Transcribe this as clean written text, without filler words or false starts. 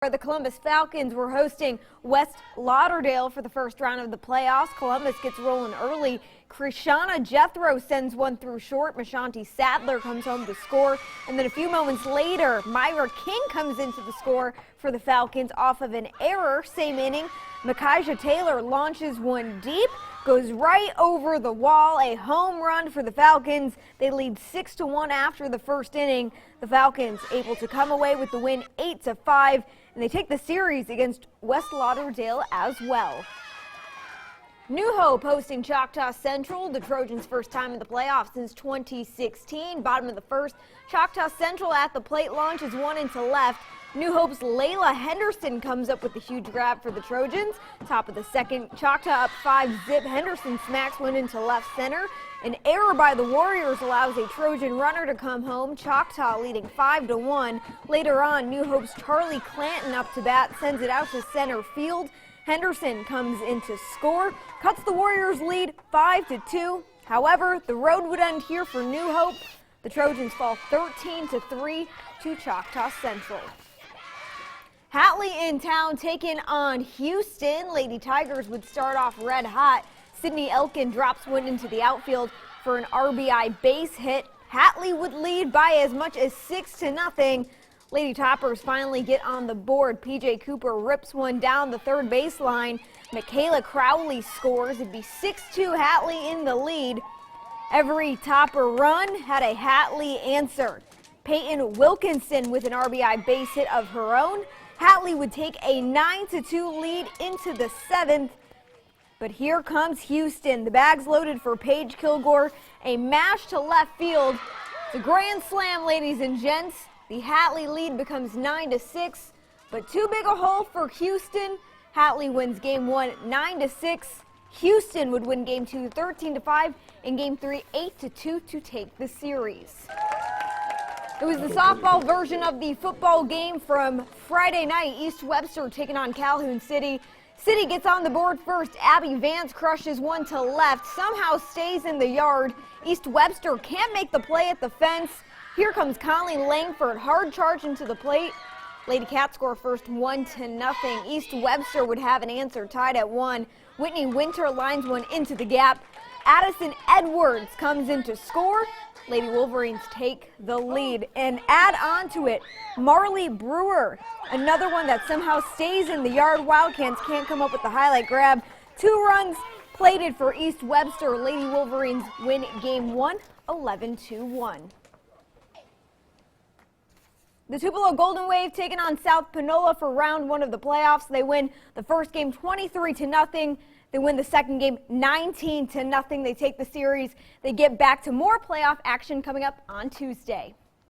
The Columbus Falcons were hosting West Lauderdale for the first round of the playoffs. Columbus gets rolling early. Krishana Jethro sends one through short. Mashanti Sadler comes home to score. And then a few moments later, Myra King comes into the score for the Falcons off of an error. Same inning, Micaiah Taylor launches one deep, goes right over the wall. A home run for the Falcons. They lead 6-1 after the first inning. The Falcons able to come away with the win 8-5. And they take the series against West Lauderdale as well. New Hope hosting Choctaw Central, the Trojans' first time in the playoffs since 2016. Bottom of the first, Choctaw Central at the plate launches one into left. New Hope's Layla Henderson comes up with a huge grab for the Trojans. Top of the second, Choctaw up 5-zip. Henderson smacks one into left center. An error by the Warriors allows a Trojan runner to come home. Choctaw leading 5-1. Later on, New Hope's Charlie Clanton up to bat, sends it out to center field. Henderson comes in to score, cuts the Warriors' lead 5-2. However, the road would end here for New Hope. The Trojans fall 13-3 to Choctaw Central. Hatley in town taking on Houston. Lady Tigers would start off red hot. Sydney Elkin drops one into the outfield for an RBI base hit. Hatley would lead by as much as 6-0. Lady Toppers finally get on the board. PJ Cooper rips one down the third baseline. Michaela Crowley scores. It'd be 6-2, Hatley in the lead. Every Topper run had a Hatley answer. Peyton Wilkinson with an RBI base hit of her own. Hatley would take a 9-2 lead into the seventh. But here comes Houston. The bag's loaded for Paige Kilgore. A mash to left field. It's a grand slam, ladies and gents. The Hatley lead becomes 9-6, but too big a hole for Houston. Hatley wins game 1 9-6. Houston would win game 2 13-5 and game 3 8-2 to take the series. It was the softball version of the football game from Friday night. East Webster taking on Calhoun City. City gets on the board first. Abby Vance crushes one to left, somehow stays in the yard. East Webster can't make the play at the fence. Here comes Colleen Langford, hard charge into the plate. Lady Cats score first 1-0. East Webster would have an answer tied at 1. Whitney Winter lines one into the gap. Addison Edwards comes in to score. Lady Wolverines take the lead and add on to it Marley Brewer, another one that somehow stays in the yard. Wildcats can't come up with the highlight grab. 2 runs plated for East Webster. Lady Wolverines win game 1 11-1. The Tupelo Golden Wave taking on South Panola for round 1 of the playoffs. They win the first game 23-0. They win the second game 19-0. They take the series. They get back to more playoff action coming up on Tuesday.